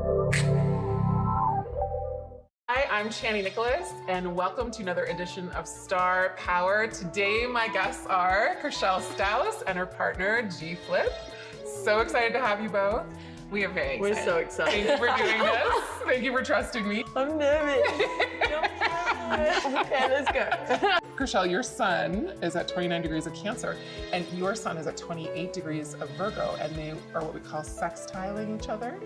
Hi, I'm Chani Nicholas, and welcome to another edition of Star Power. Today, my guests are Chrishell Stause and her partner, G Flip. So excited to have you both. We are very excited. We're so excited. Thank you for doing this. Thank you for trusting me. I'm nervous. Okay, let's go. Chrishell, your sun is at 29 degrees of Cancer, and your sun is at 28 degrees of Virgo, and they are what we call sextiling each other.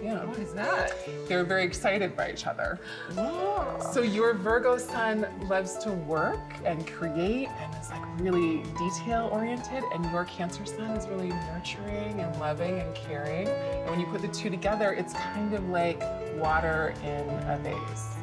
Yeah. What is that? They're very excited by each other. Wow. So your Virgo sun loves to work and create and is like really detail oriented, and your Cancer sun is really nurturing and loving and caring. And when you put the two together, it's kind of like water in a vase.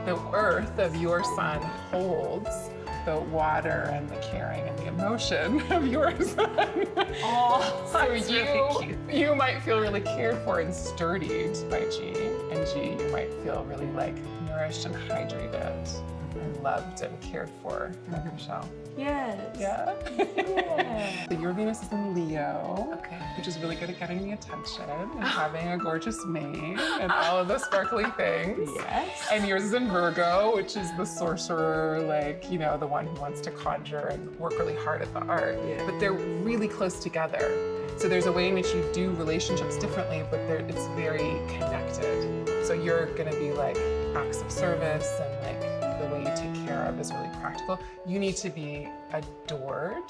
The earth of your sun holds the water and the caring and the emotion of your sun. Oh, so that's really cute. you might feel really cared for and sturdied by G, and G, you might feel really like nourished and hydrated and loved and cared for by Chrishell. Yes. Yeah. Yeah. So your Venus is in Leo, Okay. which is really good at getting the attention and having a gorgeous mane and all of the sparkly things. Yes. And yours is in Virgo, which is the sorcerer, like, you know, the one who wants to conjure and work really hard at the art. Yeah. But they're really close together. So there's a way in which you do relationships differently, but it's very connected. So you're gonna be like acts of service and like the way you take care of is really practical. You need to be adored.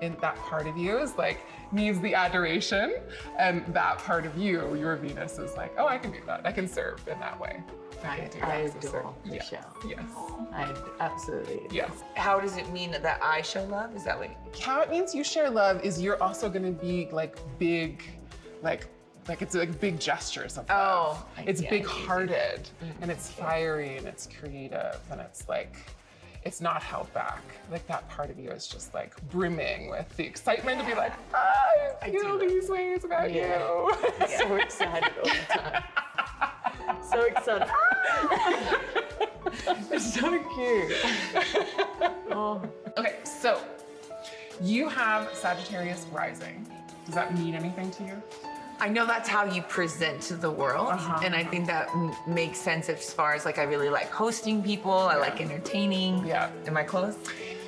And that part of you is like, needs the adoration. And that part of you, your Venus is like, oh, I can do that. I can serve in that way. I can do acts of adore service. Chrishell. Yes. I absolutely. Yes. How does it mean that I show love? Is that what? How it means you share love is you're also gonna be like big, like it's like big gestures of love. Oh, It's yeah. big-hearted and it's fiery and it's creative and it's like, it's not held back. Like that part of you is just like brimming with the excitement to be like, I feel these ways about you. I'm so excited all the time. So excited. It's so cute. Oh. Okay, so you have Sagittarius rising. Does that mean anything to you? I know that's how you present to the world, and I think that makes sense as far as like I really like hosting people. I like entertaining. Yeah. Am I close?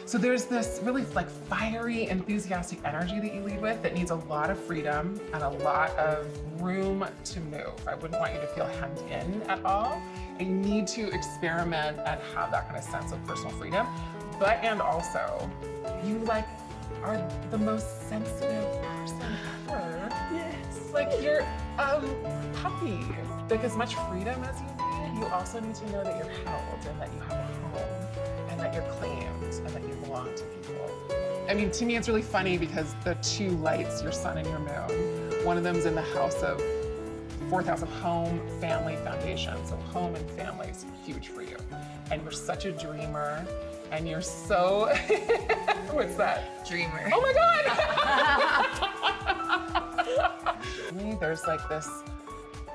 So there's this really like fiery, enthusiastic energy that you lead with that needs a lot of freedom and a lot of room to move. I wouldn't want you to feel hemmed in at all. And you need to experiment and have that kind of sense of personal freedom. But, and also, you like are the most sensitive person ever. Yes. Like you're a puppy. Like as much freedom as you need, you also need to know that you're held and that you have a home and that you're claimed and that you belong to people. I mean, to me, it's really funny because the two lights, your sun and your moon, one of them's in the house of, fourth house of home, family, foundation. So home and family is huge for you. And you're such a dreamer and you're so, what's that? Dreamer. Oh my God! There's like this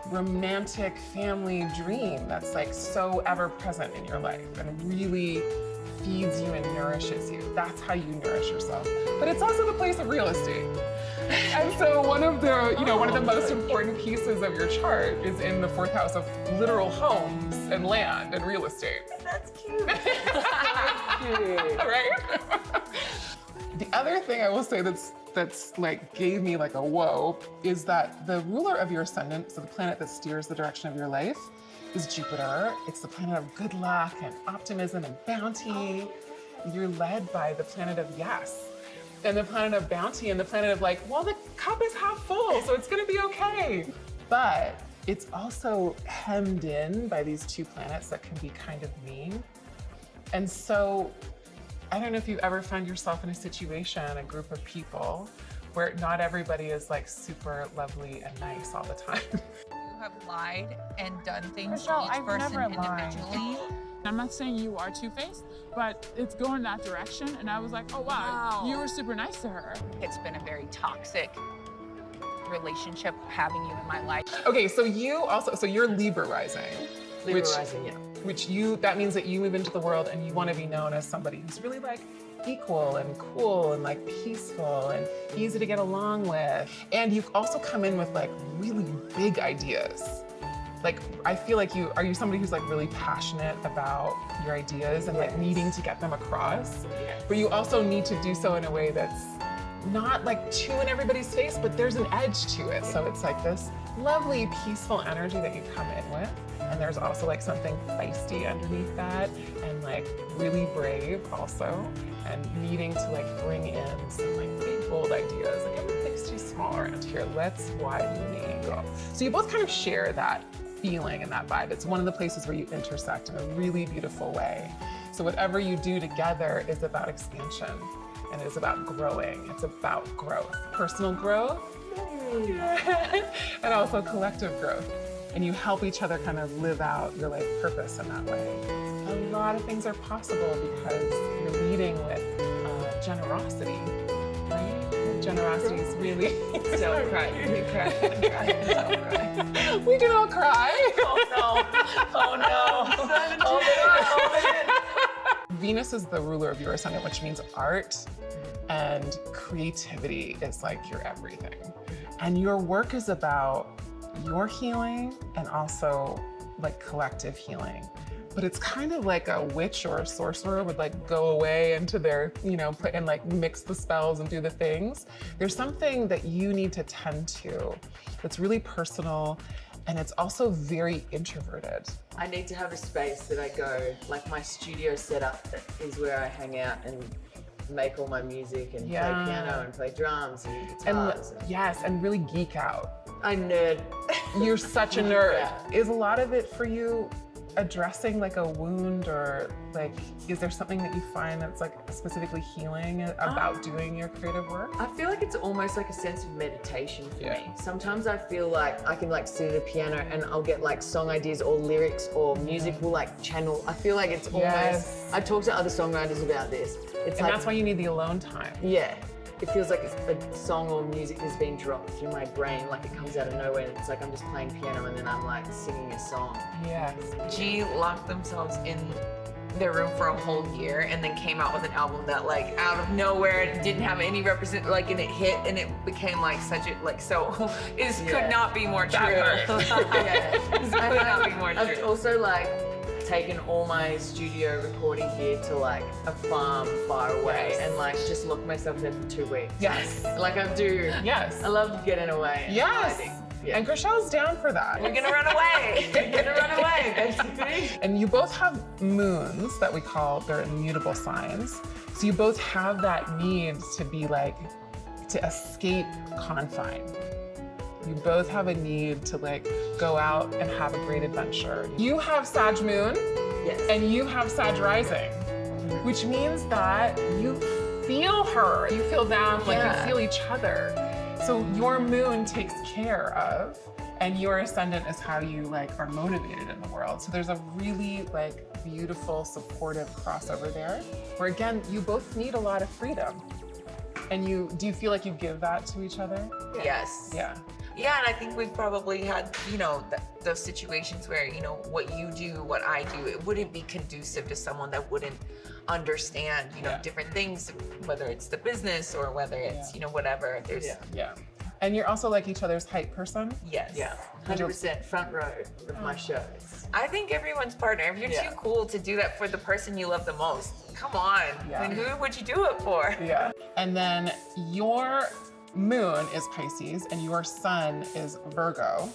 romantic family dream that's like so ever present in your life and really feeds you and nourishes you. That's how you nourish yourself. But it's also the place of real estate. And so one of the, one of the most important pieces of your chart is in the fourth house of literal homes and land and real estate. That's cute. That's cute. Right? The other thing I will say that's like gave me like a whoa is that the ruler of your ascendant, so the planet that steers the direction of your life, is Jupiter. It's the planet of good luck and optimism and bounty. You're led by the planet of yes. And the planet of bounty and the planet of like, well, the cup is half full, so it's gonna be okay. But it's also hemmed in by these two planets that can be kind of mean. And so, I don't know if you've ever found yourself in a situation, a group of people, where not everybody is like super lovely and nice all the time. You have lied and done things to Chrishell, each I've person never lied. individually. I'm not saying you are two-faced, but it's going that direction. And I was like, oh, wow, you were super nice to her. It's been a very toxic relationship having you in my life. Okay, so you're Libra rising. Libra rising, yeah. That means that you move into the world and you want to be known as somebody who's really like equal and cool and like peaceful and easy to get along with. And you also come in with like really big ideas. like, I feel like are you somebody who's like really passionate about your ideas and like needing to get them across? But you also need to do so in a way that's not like too in everybody's face, but there's an edge to it. So it's like this lovely, peaceful energy that you come in with. And there's also like something feisty underneath that and like really brave also. And needing to like bring in some like big, bold ideas. Like everything's too small around here. Let's widen the angle. So you both kind of share that feeling and that vibe. It's one of the places where you intersect in a really beautiful way. So whatever you do together is about expansion and it's about growing. It's about growth, personal growth, and also collective growth. And you help each other kind of live out your life purpose in that way. A lot of things are possible because you're leading with generosity, right? Generosity is really So cry. We cry. We can all cry. Oh no. Oh no. Hold it in. Venus is the ruler of your ascendant, which means art and creativity is like your everything. And your work is about your healing and also like collective healing. But it's kind of like a witch or a sorcerer would like go away into their, you know, put and like mix the spells and do the things. There's something that you need to tend to that's really personal and it's also very introverted. I need to have a space that I go, like my studio setup is where I hang out and make all my music and play piano and play drums and guitars. And yes, and really geek out. I nerd. You're such a nerd. Yeah. Is a lot of it for you addressing like a wound or like, is there something that you find that's like specifically healing about doing your creative work? I feel like it's almost like a sense of meditation for me. Sometimes I feel like I can like sit at a piano and I'll get like song ideas or lyrics or music will like channel. I feel like it's almost, I talk to other songwriters about this. It's And like, that's why you need the alone time. yeah. It feels like a song or music has been dropped through my brain, like it comes out of nowhere. It's like I'm just playing piano and then I'm like singing a song. Yes. G locked themselves in their room for a whole year and then came out with an album that like out of nowhere didn't have any and it hit and it became like such a like so could not be more true. Could not be more true. I've also like taken all my studio recording gear to like a farm far away and like just locked myself there for 2 weeks. Yes. Like I do. Yes. I love getting away. Yes. Hiding. Yeah. And Chrishell's down for that. We're gonna run away. We're gonna run away, basically. And you both have moons that we call, they're immutable signs. So you both have that need to be like, to escape confine. You both have a need to like go out and have a great adventure. You have Sag Moon and you have Sag Rising, which means that you feel her. You feel them, like you feel each other. So your moon takes care of, and your ascendant is how you like are motivated in the world. So there's a really like beautiful, supportive crossover there, where again, you both need a lot of freedom. And do you feel like you give that to each other? Yes. Yeah. Yeah, and I think we've probably had, you know, those situations where, you know, what you do, what I do, it wouldn't be conducive to someone that wouldn't understand, you know, different things, whether it's the business or whether it's, you know, whatever. There's And you're also like each other's hype person? Yes. Yeah. 100% front row of my shows. I think everyone's partner. If you're too cool to do that for the person you love the most, come on. I mean, who would you do it for? Yeah. And then your moon is Pisces and your sun is Virgo.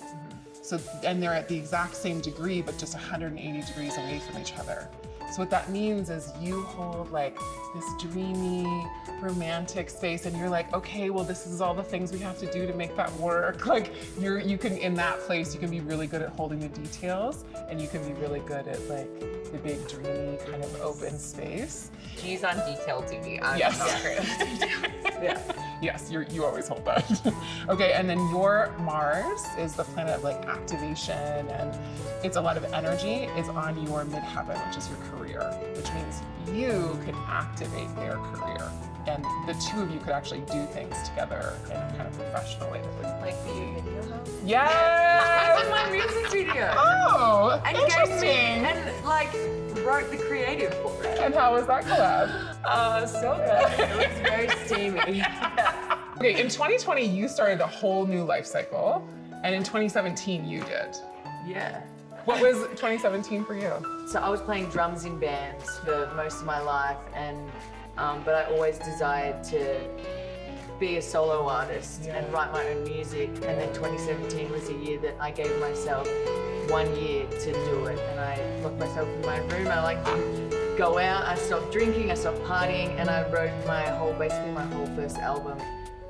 So, and they're at the exact same degree, but just 180 degrees away from each other. So what that means is you hold like this dreamy, romantic space and you're like, okay, well, this is all the things we have to do to make that work. Like you can, in that place, you can be really good at holding the details and you can be really good at like the big dreamy kind of open space. She's on detail duty. I'm Yes. not great. Yes, you always hold that. Okay, and then your Mars is the planet of like activation and it's a lot of energy is on your midheaven, which is your career, which means you can activate their career. And the two of you could actually do things together in a kind of professional way. Like the video house? Yes! It's in my music studio. Oh, And interesting. and like wrote the creative for it. And how was that collab? So good. It was very steamy. Okay, in 2020, you started a whole new life cycle. And in 2017, you did. Yeah. What was 2017 for you? So I was playing drums in bands for most of my life, and but I always desired to be a solo artist and write my own music. And then 2017 was a year that I gave myself 1 year to do it, and I locked myself in my room. I didn't go out. I stopped drinking. I stopped partying, and I wrote basically my whole first album.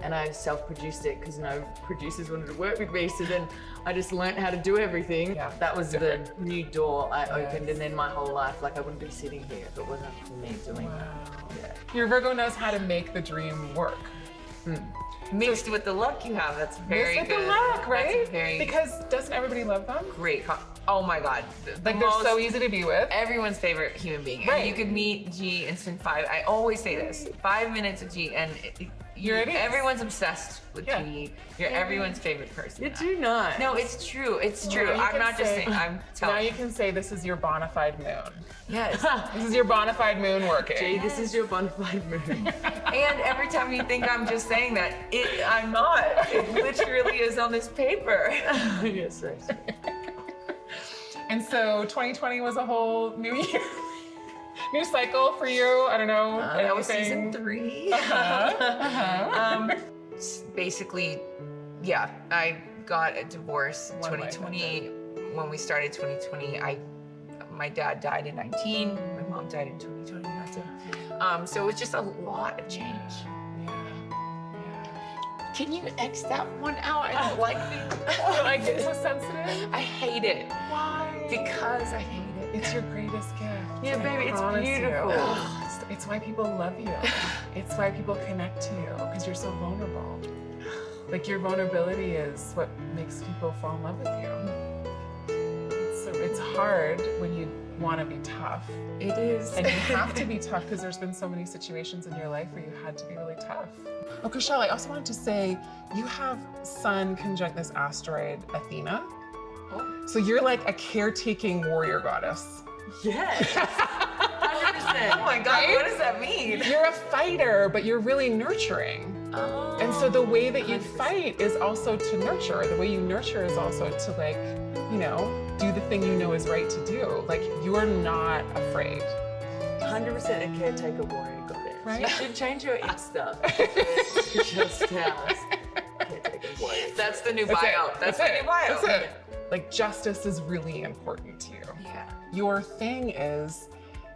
And I self-produced it because no producers wanted to work with me. So then I just learned how to do everything. Yeah, that was the new door I opened, and then my whole life, like I wouldn't be sitting here if it wasn't for me doing that. Yeah. Your Virgo knows how to make the dream work. Mixed with the luck you have, that's very Mixed good. with the luck, right? Very because doesn't everybody love them? great. Oh my God. Like they're so easy to be with. Everyone's favorite human being. Right. And you could meet G and spend I always say this, 5 minutes with G, and everyone's obsessed with G. You're everyone's favorite person. You're too nice. No, it's true. It's true. I'm not just saying. I'm telling. Now you can say this is your bona fide moon. Yes. This is your bona fide moon working. G, this is your bona fide moon. And every time you think I'm just saying that, I'm not. It literally is on this paper. Yes, sir. And so 2020 was a whole new year. New cycle for you. I don't know. That was season 3. Basically, yeah, I got a divorce in 2020. When we started 2020, my dad died in 19. My mom died in 2020. So it was just a lot of change. Can you X that one out? I don't like it. Like it's so sensitive. I hate it. Why? Because I hate it. It's your greatest gift. Yeah, baby, it's promise you. beautiful. It's why people love you. It's why people connect to you, because you're so vulnerable. Like your vulnerability is what makes people fall in love with you. So it's hard when you want to be tough. It is. And you have to be tough because there's been so many situations in your life where you had to be really tough. Oh, Chrishell, I also wanted to say, you have Sun conjunct this asteroid, Athena. Oh. So you're like a caretaking warrior goddess. Yes. 100%. Oh my God, Right? what does that mean? You're a fighter, but you're really nurturing. Oh. And so the way that you fight is also to nurture. The way you nurture is also to like, you know, do the thing you know is right to do. Like you're not afraid. 100% a caretaker warrior goddess. Right? You should change your Insta. Chrishell Stause. Caretaker warrior. That's the new That's bio. it. That's the new bio. That's it. Like justice is really important to you. Yeah. Your thing is,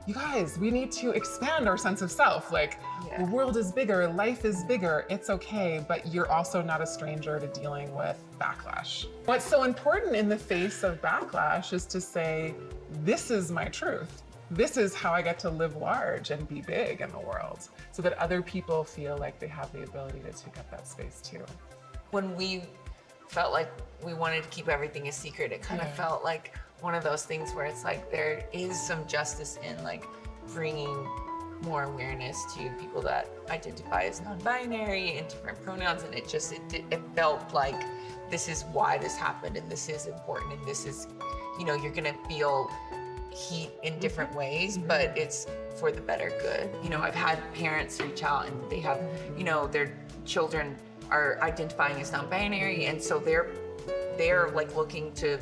you guys, we need to expand our sense of self. Like, the world is bigger, life is bigger, it's okay, but you're also not a stranger to dealing with backlash. What's so important in the face of backlash is to say, this is my truth. This is how I get to live large and be big in the world, so that other people feel like they have the ability to take up that space too. When we felt like we wanted to keep everything a secret, it kind of felt like one of those things where it's like there is some justice in like bringing more awareness to people that identify as non-binary and different pronouns, and it felt like this is why this happened, and this is important, and this is, you know, you're gonna feel heat in different ways, but it's for the better good. You know, I've had parents reach out and they have, you know, their children are identifying as non-binary, and so they're like looking to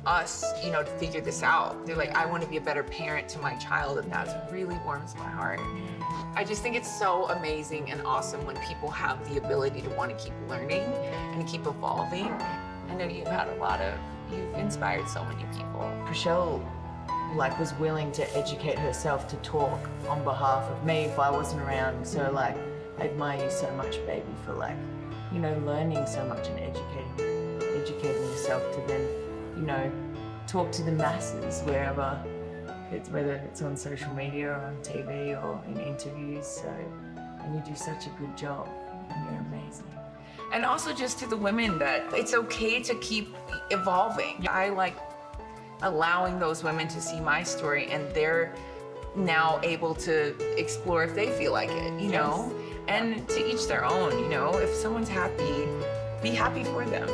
us, you know, to figure this out. They're like, I want to be a better parent to my child, and that really warms my heart. I just think it's so amazing and awesome when people have the ability to want to keep learning and keep evolving. I know you've inspired so many people. Chrishell like was willing to educate herself to talk on behalf of me if I wasn't around. So like, I admire you so much, baby, for like, you know, learning so much and educating yourself to then, you know, talk to the masses wherever, whether it's on social media or on TV or in interviews. So, and you do such a good job, and you're amazing. And also just to the women that it's okay to keep evolving. I like allowing those women to see my story, and they're now able to explore if they feel like it, you know? And to each their own, you know? If someone's happy, be happy for them.